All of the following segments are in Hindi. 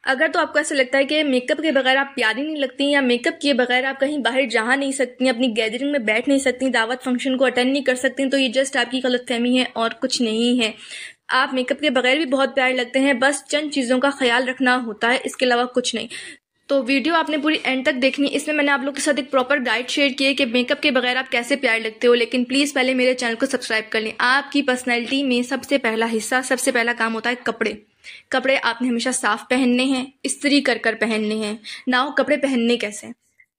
अगर तो आपको ऐसा लगता है कि मेकअप के बगैर आप प्यारी नहीं लगती या मेकअप किए बगैर आप कहीं बाहर जा नहीं सकती, अपनी गैदरिंग में बैठ नहीं सकती, दावत फंक्शन को अटेंड नहीं कर सकती, तो ये जस्ट आपकी गलतफहमी है और कुछ नहीं है। आप मेकअप के बगैर भी बहुत प्यारे लगते हैं, बस चंद चीज़ों का ख्याल रखना होता है, इसके अलावा कुछ नहीं। तो वीडियो आपने पूरी एंड तक देखनी, इसमें मैंने आप लोग के साथ एक प्रॉपर गाइड शेयर की है कि मेकअप के बगैर आप कैसे प्यारे लगते हो। लेकिन प्लीज़ पहले मेरे चैनल को सब्सक्राइब कर लें। आपकी पर्सनैलिटी में सबसे पहला हिस्सा, सबसे पहला काम होता है कपड़े। कपड़े आपने हमेशा साफ पहनने हैं, इस्त्री कर कर पहनने हैं ना। हो कपड़े पहनने कैसे,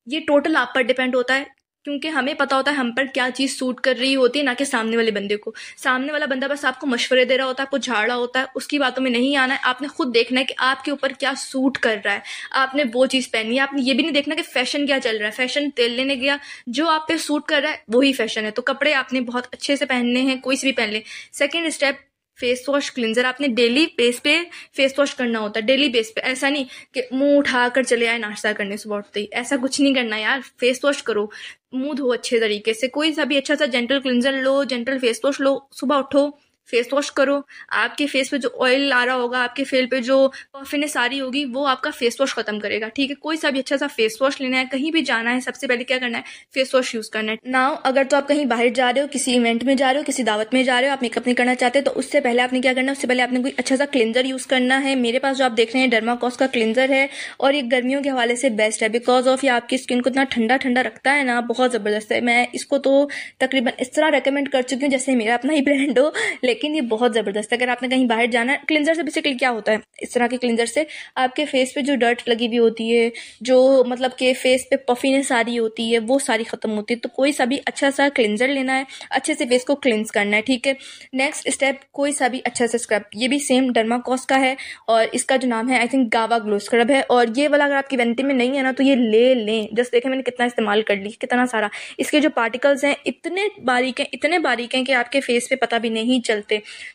ये टोटल आप पर डिपेंड होता है, क्योंकि हमें पता होता है हम पर क्या चीज़ सूट कर रही होती है, ना कि सामने वाले बंदे को। सामने वाला बंदा बस आपको मशवरे दे रहा होता है, आपको झाड़ रहा होता है, उसकी बातों में नहीं आना है। आपने खुद देखना है कि आपके ऊपर क्या सूट कर रहा है, आपने वो चीज़ पहननी है। आपने ये भी नहीं देखना कि फैशन क्या चल रहा है, फैशन तेल लेने गया, जो आप पे सूट कर रहा है वही फैशन है। तो कपड़े आपने बहुत अच्छे से पहनने हैं, कोई से भी पहन ले। Second step, face wash cleanser आपने डेली बेस पे फेस वॉश करना होता है। डेली बेस पे, ऐसा नहीं कि मुंह उठाकर चले आए नाश्ता करने सुबह उठते ही, ऐसा कुछ नहीं करना यार। फेस वॉश करो, मुंह धो अच्छे तरीके से, कोई सा भी अच्छा सा जेंटल क्लिंजर लो, जेंटल फेस वॉश लो, सुबह उठो फेस वॉश करो। आपके फेस पे जो ऑयल आ रहा होगा, आपके फेस पे जो पफिनेस आ रही होगी, वो आपका फेस वॉश खत्म करेगा। ठीक है, कोई सा भी अच्छा सा फेस वॉश लेना है, कहीं भी जाना है, सबसे पहले क्या करना है, फेस वॉश यूज करना है। नाउ अगर तो आप कहीं बाहर जा रहे हो, किसी इवेंट में जा रहे हो, किसी दावत में जा रहे हो, आप मेकअप नहीं करना चाहते, तो उससे पहले आपने क्या करना है, उससे पहले आपने कोई अच्छा सा क्लिंजर यूज करना है। मेरे पास जो आप देख रहे हैं डर्माकॉस का क्लिंजर है, और ये गर्मियों के हवाले से बेस्ट है, बिकॉज ऑफ ये आपकी स्किन को इतना ठंडा ठंडा रखता है ना, बहुत जबरदस्त है। मैं इसको तो तकरीबन इस तरह रेकमेंड कर चुकी हूँ जैसे मेरा अपना ही ब्रांड हो, लेकिन ये बहुत जबरदस्त। अगर आपने कहीं बाहर जाना है, क्लिंजर से बेसिकली क्या होता है, इस तरह के क्लिंजर से आपके फेस पे जो डर्ट लगी हुई होती है, जो मतलब के फेस पे पफीनेस आ रही होती है, वो सारी खत्म होती है। तो कोई सा भी अच्छा सा क्लिंजर लेना है, अच्छे से फेस को क्लिंज करना है। ठीक है, नेक्स्ट स्टेप, कोई सा भी अच्छा सा स्क्रब, ये भी सेम डर्माकॉस का है, और इसका जो नाम है आई थिंक गावा ग्लो स्क्रब है। और ये वाला अगर आपकी वेंटी में नहीं है ना, तो ये ले लें। जस्ट देखें मैंने कितना इस्तेमाल कर ली, कितना सारा। इसके जो पार्टिकल्स हैं इतने बारीक हैं, इतने बारीक हैं कि आपके फेस पे पता भी नहीं चलते।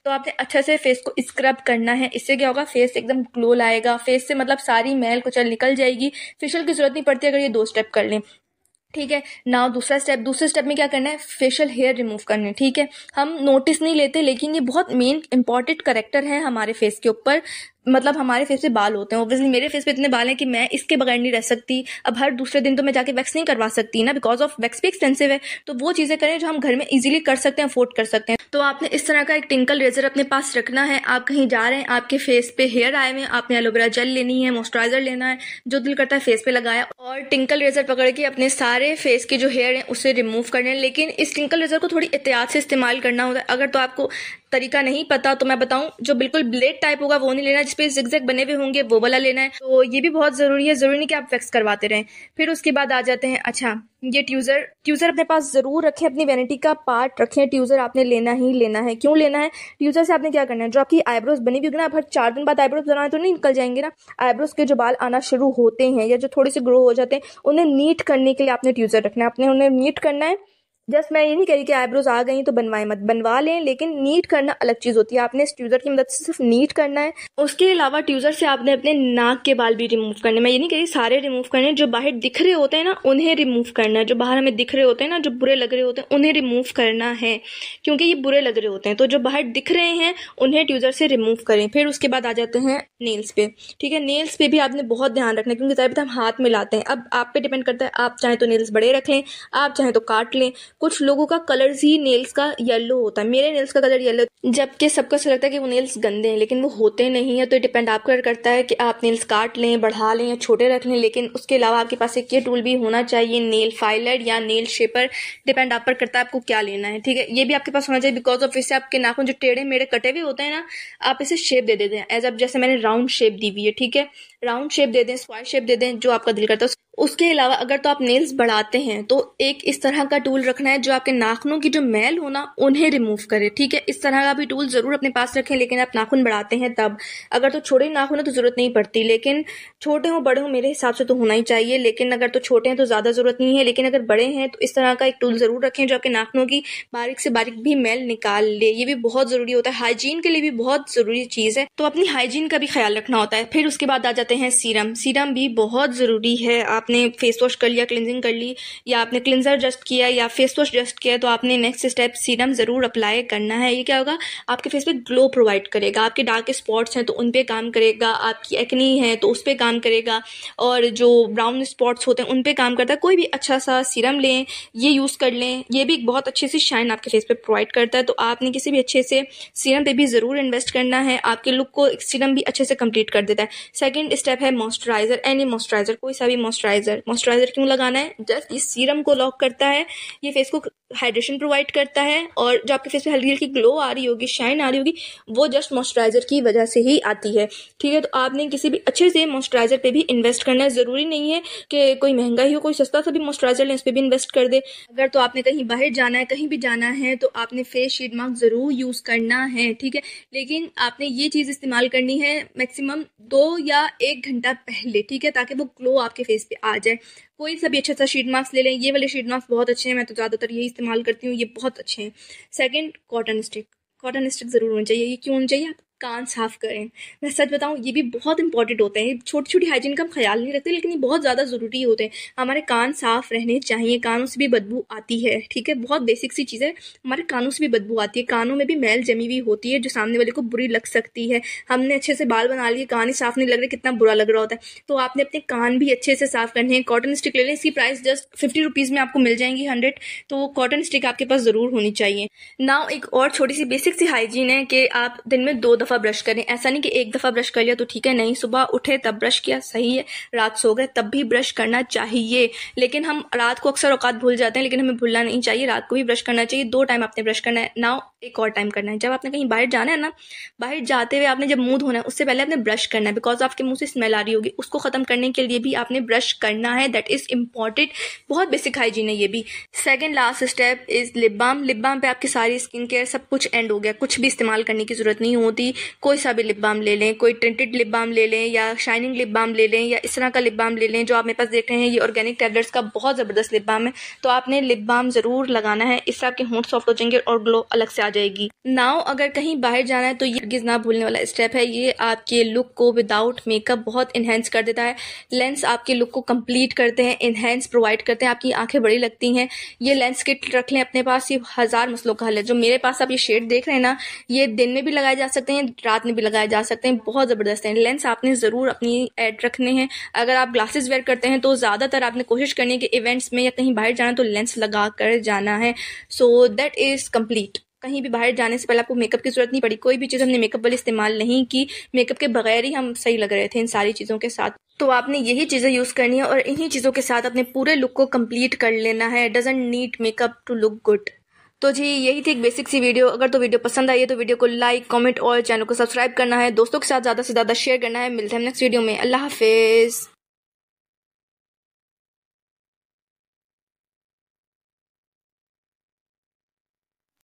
तो आपने अच्छे से फेस को स्क्रब करना है, इससे क्या होगा, फेस एकदम ग्लो लाएगा, फेस से मतलब सारी मैल कुचल निकल जाएगी। फेशियल की जरूरत नहीं पड़ती अगर ये 2 स्टेप कर लें। ठीक है, नाउ दूसरे स्टेप में क्या करना है, फेशियल हेयर रिमूव करने। ठीक है, हम नोटिस नहीं लेते, लेकिन ये बहुत मेन इंपॉर्टेंट करेक्टर है हमारे फेस के ऊपर। मतलब हमारे फेस पे बाल होते हैं, ऑब्वियसली मेरे फेस पे इतने बाल हैं कि मैं इसके बगैर नहीं रह सकती। अब हर दूसरे दिन तो मैं जाके वैक्स नहीं करवा सकती ना, बिकॉज ऑफ वैक्स भी एक्सपेंसिव है। तो वो चीजें करें जो हम घर में इजीली कर सकते हैं, अफोर्ड कर सकते हैं। तो आपने इस तरह का एक टिंकल रेजर अपने पास रखना है। आप कहीं जा रहे हैं, आपके फेस पे हेयर आए हुए हैं, आपने एलोवेरा जेल लेनी है, मॉइस्चराइजर लेना है, जो दिल करता है फेस पे लगाया, और टिंकल रेजर पकड़ के अपने सारे फेस के जो हेयर हैं उसे रिमूव करने हैं। लेकिन इस टिंकल रेजर को थोड़ी एहतियात से इस्तेमाल करना होता है। अगर तो आपको तरीका नहीं पता तो मैं बताऊं, जो बिल्कुल ब्लेड टाइप होगा वो नहीं लेना, जिसपे जिगजैग बने हुए होंगे वो वाला लेना है। तो ये भी बहुत जरूरी है, जरूरी नहीं कि आप वैक्स करवाते रहें। फिर उसके बाद आ जाते हैं, अच्छा ये ट्यूजर अपने पास जरूर रखें, अपनी वैनिटी का पार्ट रखें। ट्यूजर आपने लेना ही लेना है। क्यों लेना है, ट्यूजर से आपने क्या करना है, जो आपकी आईब्रोज बनी हुई होगी ना, आप हर 4 दिन बाद आईब्रोज बनाए तो नहीं निकल जाएंगे ना। आईब्रोज के जो बाल आना शुरू होते हैं या जो थोड़े से ग्रो हो जाते हैं, उन्हें नीट करने के लिए आपने ट्यूजर रखना है, आपने उन्हें नीट करना है। जस्ट मैं ये नहीं कह रही कि आईब्रोज आ गई तो बनवाएं मत, बनवा लें, लेकिन नीट करना अलग चीज होती है। आपने इस ट्यूजर की मदद से सिर्फ नीट करना है। उसके अलावा ट्यूजर से आपने अपने नाक के बाल भी रिमूव करने, मैं ये नहीं कह रही सारे रिमूव करने, जो बाहर दिख रहे होते हैं ना उन्हें रिमूव करना है। जो बाहर हमें दिख रहे होते हैं ना, जो बुरे लग रहे होते हैं, उन्हें रिमूव करना है, क्योंकि ये बुरे लग रहे होते हैं। तो जो बाहर दिख रहे हैं उन्हें ट्यूजर से रिमूव करें। फिर उसके बाद आ जाते हैं नेल्स पे। ठीक है, नेल्स पे भी आपने बहुत ध्यान रखना है, क्योंकि ज्यादातर हम हाथ में लाते हैं। अब आप पे डिपेंड करता है, आप चाहें तो नेल्स बड़े रख लें, आप चाहें तो काट लें। कुछ लोगों का कलर्स ही नेल्स का येलो होता है, मेरे नेल्स का कलर येलो, जबकि सबको ऐसा लगता है कि वो नेल्स गंदे हैं, लेकिन वो होते नहीं है। तो डिपेंड आप पर करता है कि आप नेल्स काट लें, बढ़ा लें या छोटे रख लें। लेकिन उसके अलावा आपके पास एक ये टूल भी होना चाहिए, नेल फाइलर या नेल शेपर। डिपेंड आप पर करता है आपको क्या लेना है। ठीक है, ये भी आपके पास होना चाहिए, बिकॉज ऑफ इससे आपके नाखून जो टेढ़े मेढ़े कटे हुए होते हैं ना, आप इसे शेप दे देते हैं। एज अब जैसे मैंने राउंड शेप दी हुई है, ठीक है, राउंड शेप दे दें, स्क्वायर शेप दे दें, जो आपका दिल करता है। उसके अलावा अगर तो आप नेल्स बढ़ाते हैं तो एक इस तरह का टूल रखना है जो आपके नाखूनों की जो मैल हो ना उन्हें रिमूव करे। ठीक है, इस तरह का भी टूल जरूर अपने पास रखें, लेकिन आप नाखून बढ़ाते हैं तब। अगर तो छोटे नाखून है तो जरूरत नहीं पड़ती, लेकिन छोटे हो बड़े हो मेरे हिसाब से तो होना ही चाहिए। लेकिन अगर तो छोटे हैं तो ज्यादा जरूरत नहीं है, लेकिन अगर बड़े हैं तो इस तरह का एक टूल जरूर रखें जो आपके नाखूनों की बारीक से बारीक भी मैल निकाल ले। ये भी बहुत जरूरी होता है, हाइजीन के लिए भी बहुत जरूरी चीज है, तो अपनी हाइजीन का भी ख्याल रखना होता है। फिर उसके बाद आ जाते आते हैं सीरम। सीरम भी बहुत ज़रूरी है। आपने फेस वॉश कर लिया, क्लिनजिंग कर ली, या आपने क्लिनजर जस्ट किया या फेस वॉश जस्ट किया, तो आपने नेक्स्ट स्टेप सीरम ज़रूर अप्लाई करना है। ये क्या होगा, आपके फेस पे ग्लो प्रोवाइड करेगा, आपके डार्क स्पॉट्स हैं तो उन पे काम करेगा, आपकी एक्नी है तो उस पर काम करेगा, और जो ब्राउन स्पॉट्स होते हैं उन पे काम करता है। कोई भी अच्छा सा सीरम लें, ये यूज़ कर लें, ये भी एक बहुत अच्छी सी शाइन आपके फेस पे प्रोवाइड करता है। तो आपने किसी भी अच्छे से सीरम पे भी ज़रूर इन्वेस्ट करना है। आपके लुक को सीरम भी अच्छे से कंप्लीट कर देता है। सेकंड स्टेप है मॉइस्चराइजर। एनी मॉइस्चराइजर, कोई सा भी मॉइस्चराइजर। मॉइस्चराइजर क्यों लगाना है, जस्ट ये सीरम को लॉक करता है, ये फेस को हाइड्रेशन प्रोवाइड करता है, और जो आपके फेस पे हल्की हल्की ग्लो आ रही होगी, शाइन आ रही होगी, वो जस्ट मॉइस्चराइजर की वजह से ही आती है। ठीक है, तो आपने किसी भी अच्छे से मॉइस्चराइजर पे भी इन्वेस्ट करना है। ज़रूरी नहीं है कि कोई महंगा ही हो, कोई सस्ता सा भी मॉइस्चराइजर लें, उस पर भी इन्वेस्ट कर दे। अगर तो आपने कहीं बाहर जाना है, कहीं भी जाना है, तो आपने फेस शीट मास्क ज़रूर यूज़ करना है। ठीक है, लेकिन आपने ये चीज़ इस्तेमाल करनी है मैक्सिमम 2 या 1 घंटा पहले। ठीक है, ताकि वो ग्लो आपके फेस पे आ जाए। कोई सा भी अच्छा सा शीट मास्क ले लें, ये वाले शीट मास्क बहुत अच्छे हैं, मैं तो ज़्यादातर यही इस्तेमाल करती हूँ, ये बहुत अच्छे हैं। Second, cotton stick. Cotton stick ज़रूर होनी चाहिए। ये क्यों होनी चाहिए, आप कान साफ करें। मैं सच बताऊं, ये भी बहुत इंपॉर्टेंट होते हैं। छोटी छोटी हाइजीन का हम ख्याल नहीं रखते, लेकिन ये बहुत ज़्यादा ज़रूरी होते हैं। हमारे कान साफ रहने चाहिए, कानों से भी बदबू आती है। ठीक है, बहुत बेसिक सी चीज़ है, हमारे कानों से भी बदबू आती है, कानों में भी मैल जमी हुई होती है जो सामने वाले को बुरी लग सकती है। हमने अच्छे से बाल बना लिए, कान ही साफ नहीं लग रहे, कितना बुरा लग रहा होता है। तो आपने अपने कान भी अच्छे से साफ करने हैं। कॉटन स्टिक ले लें, इसकी प्राइस जस्ट 50 रुपीज़ में आपको मिल जाएंगी 100। तो कॉटन स्टिक आपके पास ज़रूर होनी चाहिए। नाउ एक और छोटी सी बेसिक सी हाइजीन है कि आप दिन में 2 दफ़ा ब्रश करें। ऐसा नहीं कि एक दफ़ा ब्रश कर लिया तो ठीक है, नहीं, सुबह उठे तब ब्रश किया सही है, रात सो गए तब भी ब्रश करना चाहिए। लेकिन हम रात को अक्सर औकात भूल जाते हैं, लेकिन हमें भूलना नहीं चाहिए, रात को भी ब्रश करना चाहिए। 2 टाइम आपने ब्रश करना है। नाउ एक और टाइम करना है, जब आपने कहीं बाहर जाना है ना, बाहर जाते हुए आपने जब मुंह धोना है उससे पहले आपने ब्रश करना है, बिकॉज आपके मुंह से स्मेल आ रही होगी, उसको खत्म करने के लिए भी आपने ब्रश करना है। दैट इज इम्पॉर्टेंट, बहुत बेसिक हाइजीन है ये भी। Second last step is lip balm. Lip balm पे आपकी सारी स्किन केयर सब कुछ एंड हो गया, कुछ भी इस्तेमाल करने की जरूरत नहीं होती। कोई सा भी लिप बाम ले लें, कोई टिंटेड लिप बाम ले लें, या शाइनिंग लिप बाम ले लें, या इस तरह का लिप बाम ले लें जो आप मेरे पास देख रहे हैं। ये ऑर्गेनिक टैबलेट्स का बहुत ज़बरदस्त लिप बाम है, तो आपने लिप बाम ज़रूर लगाना है। इससे आपके होंठ सॉफ्ट हो जाएंगे और ग्लो अलग से आ जाएगी। नाउ अगर कहीं बाहर जाना है तो ये हरगिज़ ना भूलने वाला स्टेप है। ये आपके लुक को विदाउट मेकअप बहुत इन्हेंस कर देता है। लेंस आपके लुक को कंप्लीट करते हैं, इन्हेंस प्रोवाइड करते हैं, आपकी आंखें बड़ी लगती हैं। ये लेंस किट रख लें अपने पास, ये 1000 मसलों का हल है। जो मेरे पास आप ये शेड देख रहे हैं ना, ये दिन में भी लगाए जा सकते हैं, रात में भी लगाए जा सकते हैं, बहुत ज़बरदस्त है। लेंस आपने ज़रूर अपनी ऐड रखने हैं। अगर आप ग्लासेस वेयर करते हैं तो ज़्यादातर आपने कोशिश करनी है कि इवेंट्स में या कहीं बाहर जाना तो लेंस लगा कर जाना है। So that is complete. कहीं भी बाहर जाने से पहले आपको मेकअप की जरूरत नहीं पड़ी, कोई भी चीज़ हमने मेकअप वाली इस्तेमाल नहीं की, मेकअप के बगैर ही हम सही लग रहे थे इन सारी चीज़ों के साथ। तो आपने यही चीज़ें यूज़ करनी है और इन्हीं चीज़ों के साथ अपने पूरे लुक को कंप्लीट कर लेना है। Doesn't need makeup to look good. तो जी यही थी एक बेसिक सी वीडियो। अगर तो वीडियो पसंद आई है तो वीडियो को लाइक, कमेंट और चैनल को सब्सक्राइब करना है, दोस्तों के साथ ज़्यादा से ज़्यादा शेयर करना है। मिलते हैं नेक्स्ट वीडियो में। अल्लाह हाफिज़।